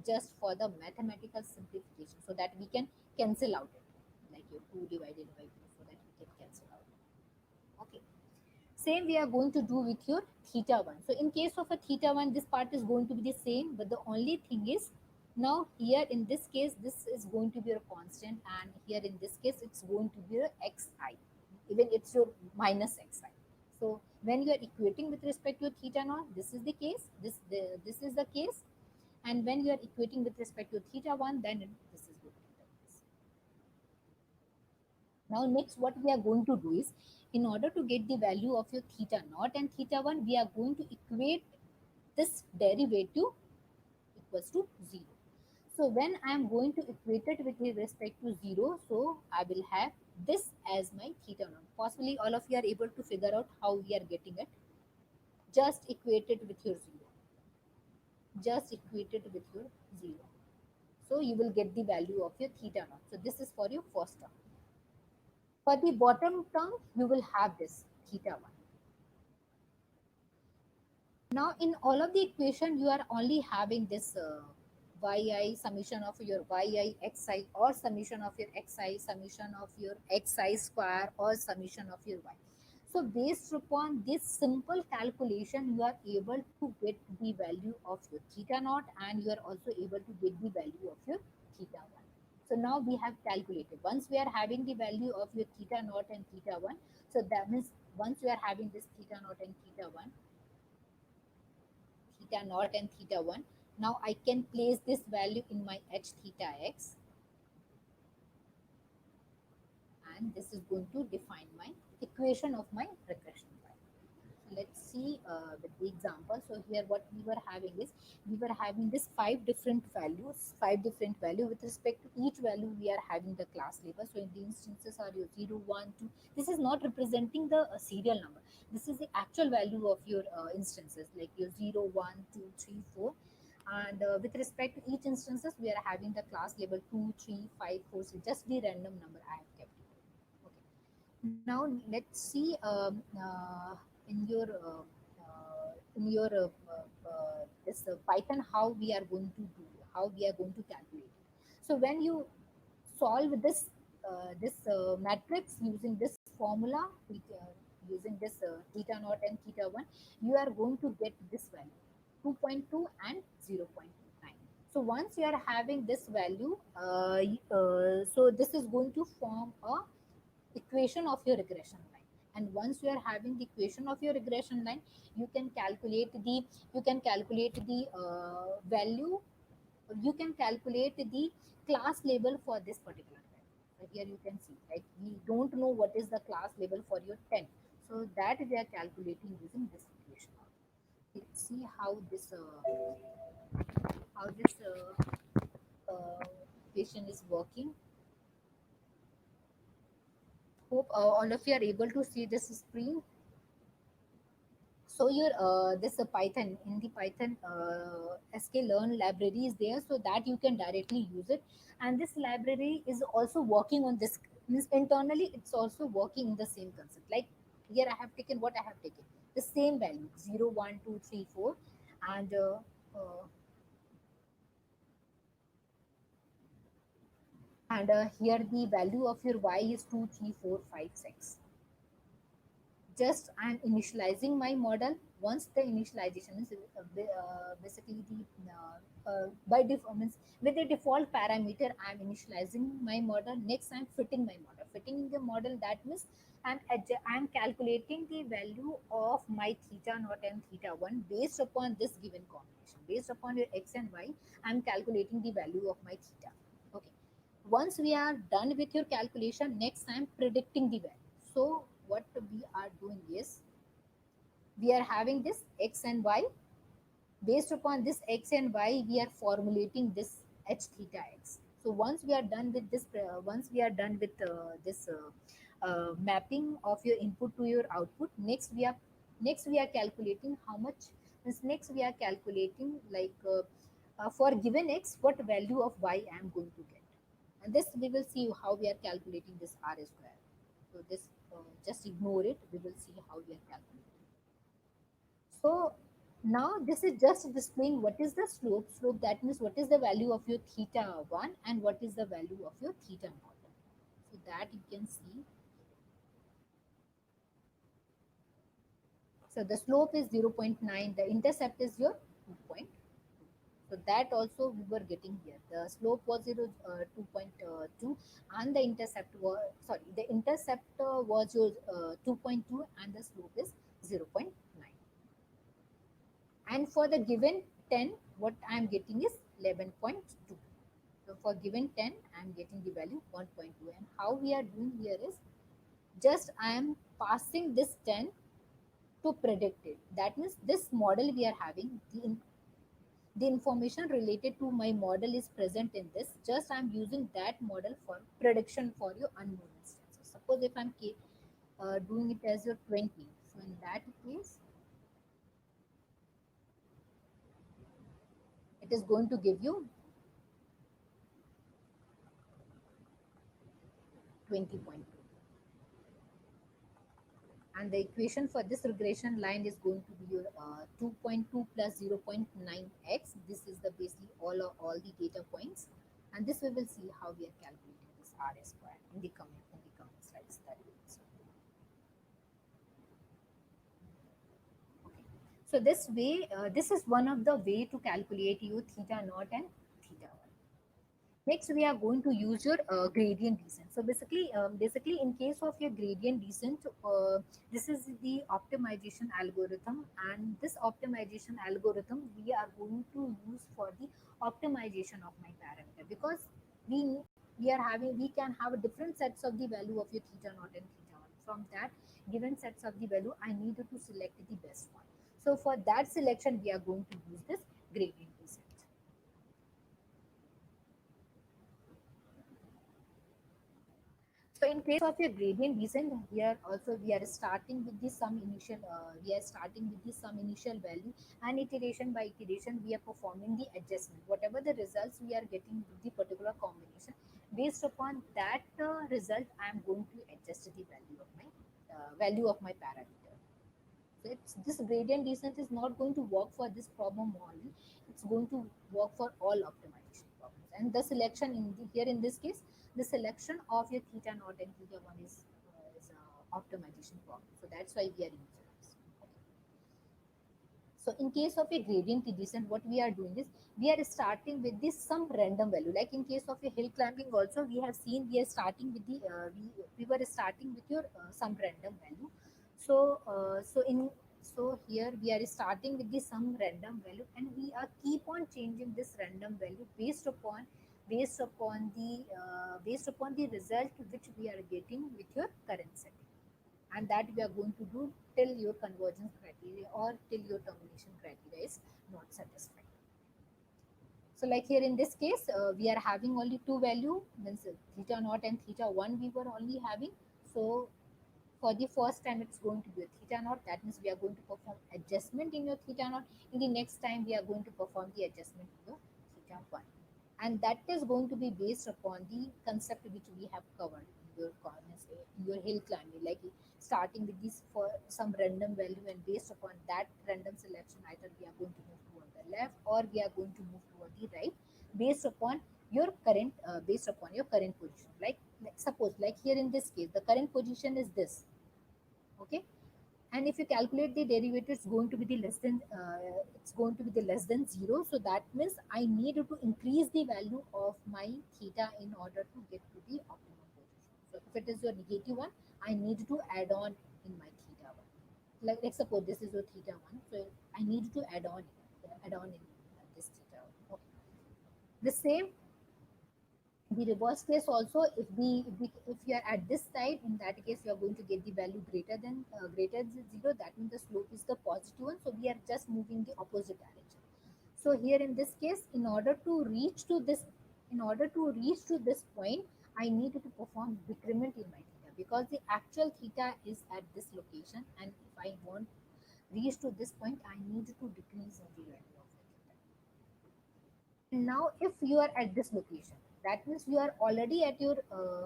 just for the mathematical simplification, so that we can cancel out it, like your 2 divided by 2, so that we can cancel out. Okay. Same we are going to do with your theta 1. So in case of a theta 1, this part is going to be the same, but the only thing is, now here in this case, this is going to be a constant, and here in this case, it's going to be a xi. Even it's your minus xi. So when you are equating with respect to theta naught, this is the case, this is the case, and when you are equating with respect to theta 1, then this is going to be the case. Now next what we are going to do is, in order to get the value of your theta naught and theta 1, we are going to equate this derivative equals to 0. So when I am going to equate it with respect to 0, so I will have this as my theta naught. Possibly all of you are able to figure out how we are getting it. Just equate it with your 0. Just equate it with your 0. So you will get the value of your theta naught. So this is for your first term. For the bottom term, you will have this theta 1. Now in all of the equation, you are only having this yi summation of your yi xi, or summation of your xi, summation of your xi square, or summation of your y. So based upon this simple calculation, you are able to get the value of your theta naught, and you are also able to get the value of your theta 1. So now we have calculated. Once we are having the value of your theta naught and theta 1, so that means once you are having this theta naught and theta 1, theta naught and theta 1. Now I can place this value in my h theta x, and this is going to define my equation of my regression y. So let's see with the example. So here what we were having is, we were having this five different value. With respect to each value, we are having the class label. So in the instances are your 0, 1, 2. This is not representing the serial number. This is the actual value of your instances, like your 0, 1, 2, 3, 4. And with respect to each instances, we are having the class label 2, 3, 5, 4. So just the random number I have kept it. Okay. Now let's see in your in your this Python how we are going to do, how we are going to calculate it. So when you solve this matrix using this formula, using this theta naught and theta 1, you are going to get this value 2.2 and 0.9. So once you are having this value, so this is going to form a equation of your regression line. And once you are having the equation of your regression line, you can calculate the value, you can calculate the class label for this particular value. So here you can see, right, we don't know what is the class label for your 10, so that we are calculating using this equation. Let's see how this equation is working. Hope all of you are able to see this screen. So your this Python, in the Python sklearn library is there, so that you can directly use it. And this library is also working on this, means internally it's also working in the same concept. Like here I have taken what I have taken, the same value 0 1 2 3 4, and uh, here the value of your y is 2 3 4 5 6. Just I'm initializing my model. Once the initialization is basically the by default, means with the default parameter I'm initializing my model. Next I'm fitting my model, fitting in the model, that means I'm calculating the value of my theta naught and theta 1 based upon this given combination, based upon your x and y. I'm calculating the value of my theta. Okay, once we are done with your calculation, next I'm predicting the value. So what we are doing is, we are having this x and y. Based upon this x and y, we are formulating this h theta x. So once we are done with this, once we are done with this mapping of your input to your output, next we are calculating how much. Next we are calculating like for given x, what value of y I am going to get. And this we will see how we are calculating this r square. So this just ignore it. We will see how we are calculating. So now this is just displaying what is the slope. Slope, that means what is the value of your theta 1 and what is the value of your theta naught. So that you can see. So the slope is 0.9, the intercept is your 2. So that also we were getting here. The slope was 2.2 and the intercept was, sorry, the intercept was your 2.2 and the slope is 0.9. And for the given 10, what I am getting is 11.2. So for given 10, I am getting the value 1.2. And how we are doing here is, just I am passing this 10 to predict it. That means this model we are having, the information related to my model is present in this. Just I'm using that model for prediction for your unknown instances. Suppose if I'm doing it as your 20. So in that case, it is going to give you 20.2. And the equation for this regression line is going to be your 2.2 plus 0.9x. This is the basically all the data points, and this we will see how we are calculating this r square in the coming slides. That we will see. Okay. So this way, this is one of the way to calculate your theta naught and theta 1. Next, we are going to use your gradient descent. So basically, in case of your gradient descent, this is the optimization algorithm, and this optimization algorithm we are going to use for the optimization of my parameter, because we we can have different sets of the value of your theta naught and theta 1. From that given sets of the value, I need to select the best one. So for that selection, we are going to use this gradient descent. So in case of your gradient descent, here also we are starting with the some initial value, and iteration by iteration we are performing the adjustment. Whatever the results we are getting with the particular combination, based upon that result, I am going to adjust the value of my parameter. So it's, this gradient descent is not going to work for this problem only. It's going to work for all optimization problems. And the selection in the, here in this case, the selection of your theta naught and theta one is optimization problem. So that's why we are using this. So in case of a gradient descent, what we are doing is we are starting with this some random value. Like in case of a hill climbing also, we have seen we are starting with the we were starting with your some random value. So so here we are starting with the some random value, and we are keep on changing this random value based upon the result which we are getting with your current setting, and that we are going to do till your convergence criteria or till your termination criteria is not satisfied. So like here in this case, we are having only two value, means theta naught and theta 1 we were only having. So for the first time it's going to be a theta naught, that means we are going to perform adjustment in your theta naught. In the next time we are going to perform the adjustment in your theta 1, and that is going to be based upon the concept which we have covered in your corners, in your hill climbing, like starting with this for some random value, and based upon that random selection either we are going to move toward the left or we are going to move toward the right based upon your current position. Like suppose like here in this case the current position is this, okay, and if you calculate the derivative it's going to be the less than less than 0. So that means I need to increase the value of my theta in order to get to the optimum position. So if it is your negative one, I need to add on in my theta one. Like let's suppose this is your theta one, so I need to add on in this theta one. Okay. The same, the reverse case also, if you are at this side, in that case you are going to get the value greater than 0. That means the slope is the positive one, so we are just moving the opposite direction. So here in this case, in order to reach to this point, I need to perform decrement in my theta, because the actual theta is at this location, and if I want reach to this point, I need to decrease in the value of the theta. Now if you are at this location, that means you are already at your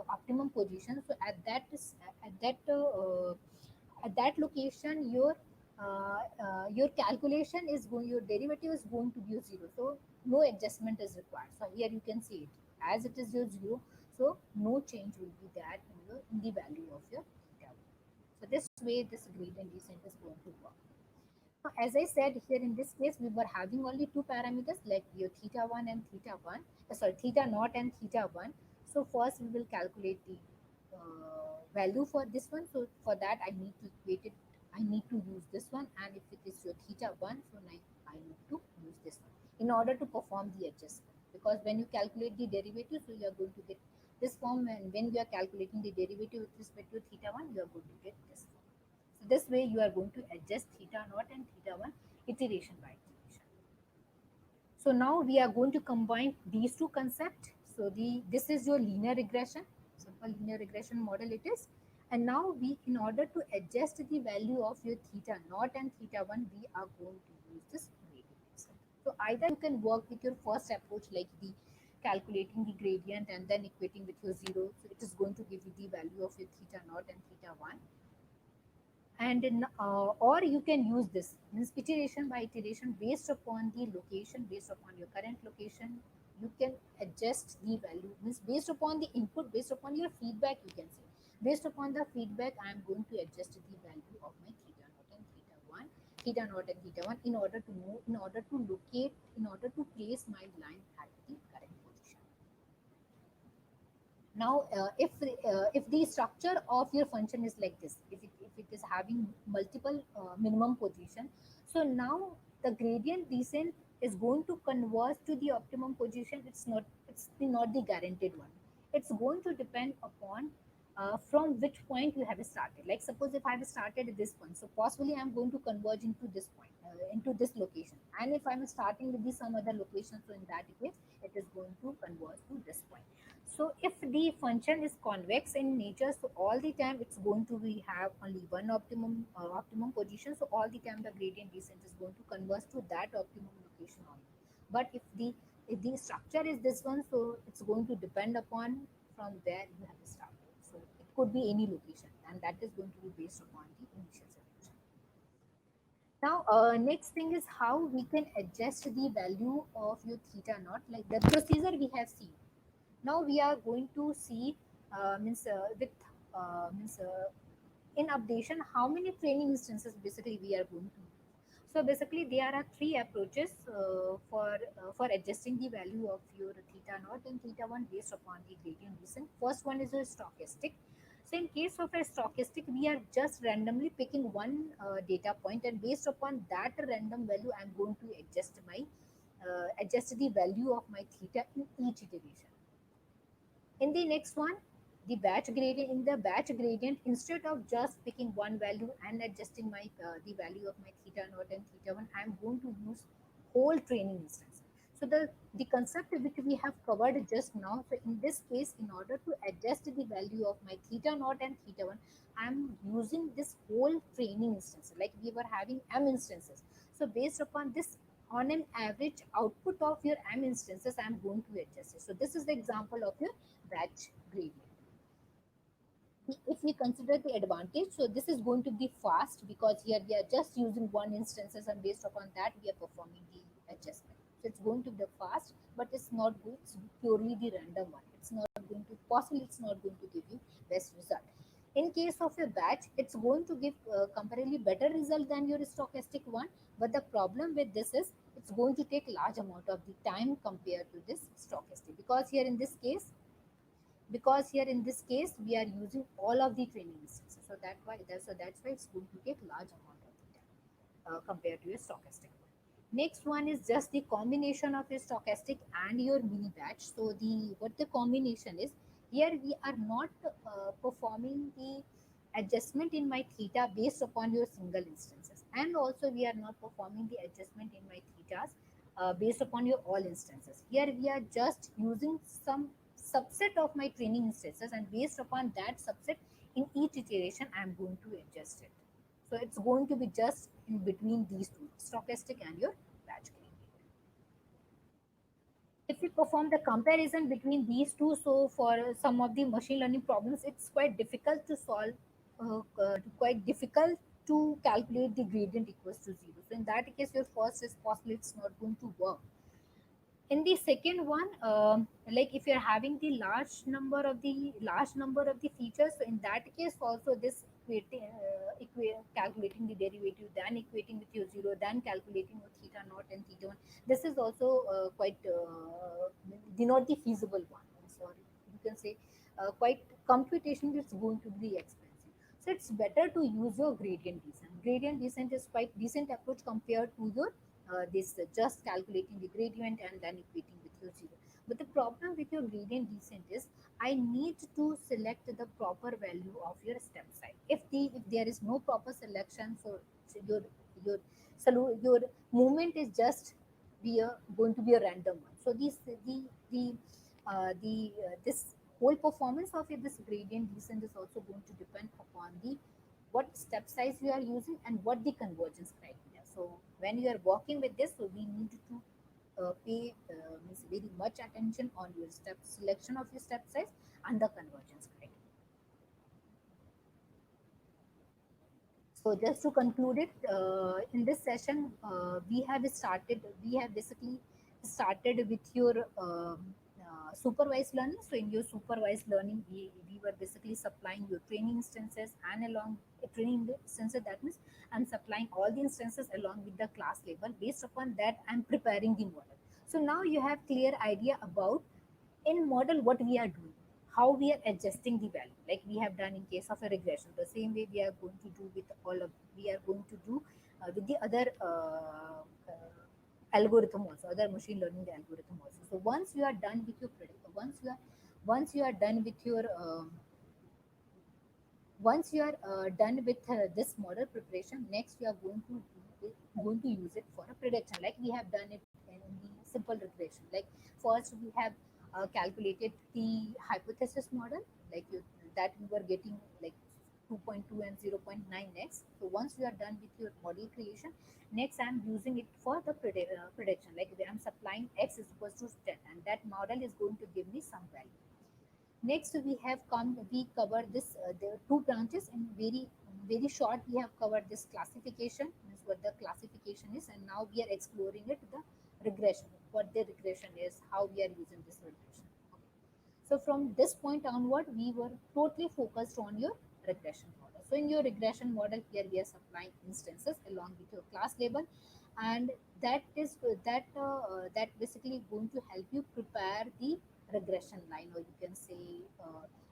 optimum position. So at that at that location your calculation is going, your derivative is going to be 0, so no adjustment is required. So here you can see it as it is your 0, so no change will be there in the value of your theta. So this way this gradient descent is going to work. As I said, here in this case, we were having only two parameters like your theta 1 and theta 1, theta naught and theta 1. So first we will calculate the value for this one. So for that I need to use this one, and if it is your theta 1, so I need to use this one in order to perform the adjustment. Because when you calculate the derivative, so you are going to get this form, and when you are calculating the derivative with respect to theta 1, you are going to get this form. So this way you are going to adjust theta naught and theta 1 iteration by iteration. So now we are going to combine these two concepts. So this is your linear regression, simple linear regression model it is. And now in order to adjust the value of your theta naught and theta 1, we are going to use this gradient descent. So either you can work with your first approach, like the calculating the gradient and then equating with your 0. So it is going to give you the value of your theta naught and theta 1, and or you can use this means iteration by iteration based upon the location, based upon your current location. You can adjust the value, means based upon the input, based upon your feedback, you can say based upon the feedback I am going to adjust the value of my theta naught and theta 1 in order to move, in order to locate, in order to place my line at the current position. Now if the structure of your function is like this, if it is having multiple minimum position, so now the gradient descent is going to converge to the optimum position. Not the guaranteed one. It's going to depend upon from which point you have started. Like suppose if I have started at this point, so possibly I'm going to converge into this point, into this location, and if I'm starting with some other location, so in that case it is going to converge to this point. So if the function is convex in nature, so all the time it's going to be have only one optimum position. So all the time the gradient descent is going to converge to that optimum location only. But if the structure is this one, so it's going to depend upon from where you have started. So it could be any location, and that is going to be based upon the initial selection. Now, next thing is how we can adjust the value of your theta naught. Like the procedure we have seen. Now we are going to see means with means in updation how many training instances basically we are going to use. So basically there are three approaches for adjusting the value of your theta naught and theta 1 based upon the gradient descent. First one is a stochastic. So in case of a stochastic, we are just randomly picking one data point, and based upon that random value I'm going to adjust the value of my theta in each iteration. In the next one, the batch gradient. In the batch gradient, instead of just picking one value and adjusting my the value of my theta naught and theta 1, I am going to use whole training instance. So the concept which we have covered just now. So in this case, in order to adjust the value of my theta naught and theta 1, I am using this whole training instance. Like we were having m instances. So based upon this, on an average output of your m instances, I am going to adjust it. So this is the example of your batch gradient. If we consider the advantage, so this is going to be fast because here we are just using one instances, and based upon that we are performing the adjustment. So it's going to be fast, but it's not good. It's purely the random one. It's not going to possibly it's not going to give you best result. In case of a batch, it's going to give comparatively better result than your stochastic one. But the problem with this is it's going to take large amount of the time compared to this stochastic, because here in this case we are using all of the training instances. So that's why it's going to take large amount of the time compared to your stochastic one. Next one is just the combination of your stochastic and your mini batch. So the what the combination is, here we are not performing the adjustment in my theta based upon your single instances, and also we are not performing the adjustment in my thetas based upon your all instances. Here we are just using some subset of my training instances, and based upon that subset, in each iteration I am going to adjust it. So it's going to be just in between these two, stochastic and your batch gradient. If we perform the comparison between these two, so for some of the machine learning problems, it's quite difficult to solve, quite difficult to calculate the gradient equals to zero. So in that case, your first is possibly it's not going to work. In the second one, like if you're having the large number of the features, so in that case also this calculating the derivative, then equating with your zero, then calculating with theta naught and theta 1, this is also quite not the feasible one. I'm sorry, you can say quite computation is going to be expensive. So it's better to use your gradient descent. Gradient descent is quite decent approach compared to your this just calculating the gradient and then equating with your zero. But the problem with your gradient descent is I need to select the proper value of your step size. If there is no proper selection, so your movement is just going to be a random one. So the this whole performance of this gradient descent is also going to depend upon the what step size you are using and what the convergence criteria. So when you are working with this, so we need to pay means very much attention on your step selection of your step size and the convergence criteria. So just to conclude it, in this session, we have basically started with your supervised learning. So in your supervised learning, we were basically supplying your training instances, and along training instances, that means I'm supplying all the instances along with the class label. Based upon that, I'm preparing the model. So now you have clear idea about in model what we are doing, how we are adjusting the value, like we have done in case of a regression. The same way we are going to do with all of we are going to do with the other algorithm also, other machine learning algorithm also. So once you are done with your once you are done with your once you are done with this model preparation, next you are going to use it for a prediction, like we have done it in the simple regression. Like first we have calculated the hypothesis model, like that we were getting like 2.2 and 0.9x. So once you are done with your model creation, next I'm using it for the prediction, like I'm supplying x is equals to 10, and that model is going to give me some value. Next, we covered this, there are two branches in very short. We have covered this classification, what the classification is, and now we are exploring it, the regression, what the regression is, how we are using this regression. Okay. So from this point onward, we were totally focused on your regression model. So in your regression model, here we are supplying instances along with your class label, and that is that basically going to help you prepare the regression line, or you can say,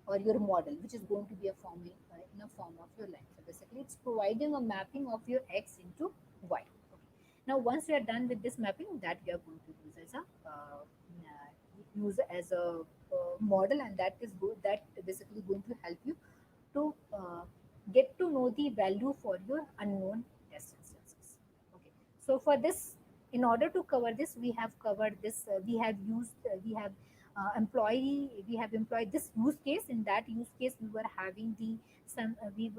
or your model, which is going to be a forming in a form of your line. So basically, it's providing a mapping of your x into y. Okay. Now, once you are done with this mapping, that we are going to use as a model, and that is good. That basically going to help you to get to know the value for your unknown test instances. Okay. So for this, in order to cover this, we have covered this. We have employed this use case. In that use case, we were having the some we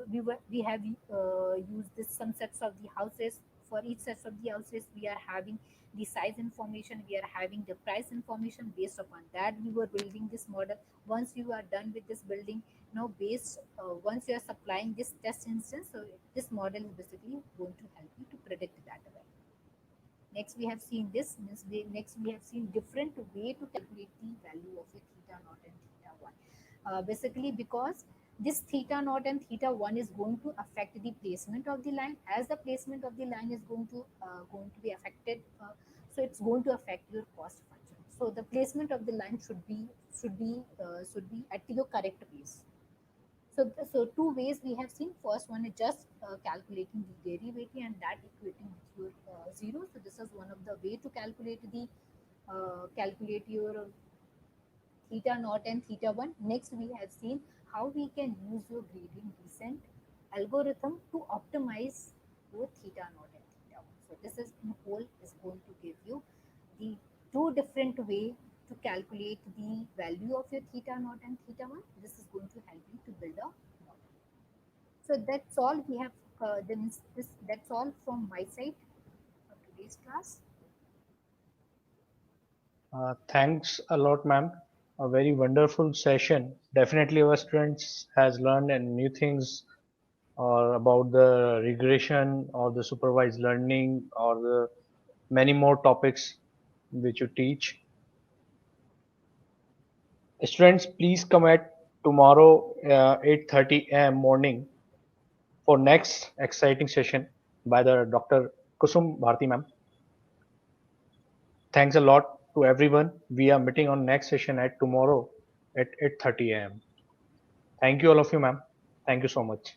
have used this some sets of the houses. For each set of the houses, we are having the size information, we are having the price information. Based upon that, we were building this model. Once you are done with this building, now based once you are supplying this test instance, so this model is basically going to help you to predict that value. Next, we have seen this. Next, we have seen different way to calculate the value of a theta naught and theta one. Basically, because this theta naught and theta one is going to affect the placement of the line. As the placement of the line is going to be affected, so it's going to affect your cost function. So the placement of the line should be at your correct place. So two ways we have seen. First one is just calculating the derivative and that equating with your zero. So this is one of the way to calculate your theta naught and theta one. Next, we have seen how we can use your gradient descent algorithm to optimize your theta naught and theta one. So this is in whole is going to give you the two different way to calculate the value of your theta naught and theta one. This is going to help you to build a model. So that's all we have. That's all from my side for today's class. Thanks a lot, ma'am. A very wonderful session. Definitely, our students has learned and new things or about the regression or the supervised learning or the many more topics which you teach. Students, please come at tomorrow 8:30 a.m. morning for next exciting session by the Dr. Kusum Bharti ma'am. Thanks a lot to everyone. We are meeting on next session at tomorrow at 8:30 a.m. Thank you all of you, ma'am. Thank you so much.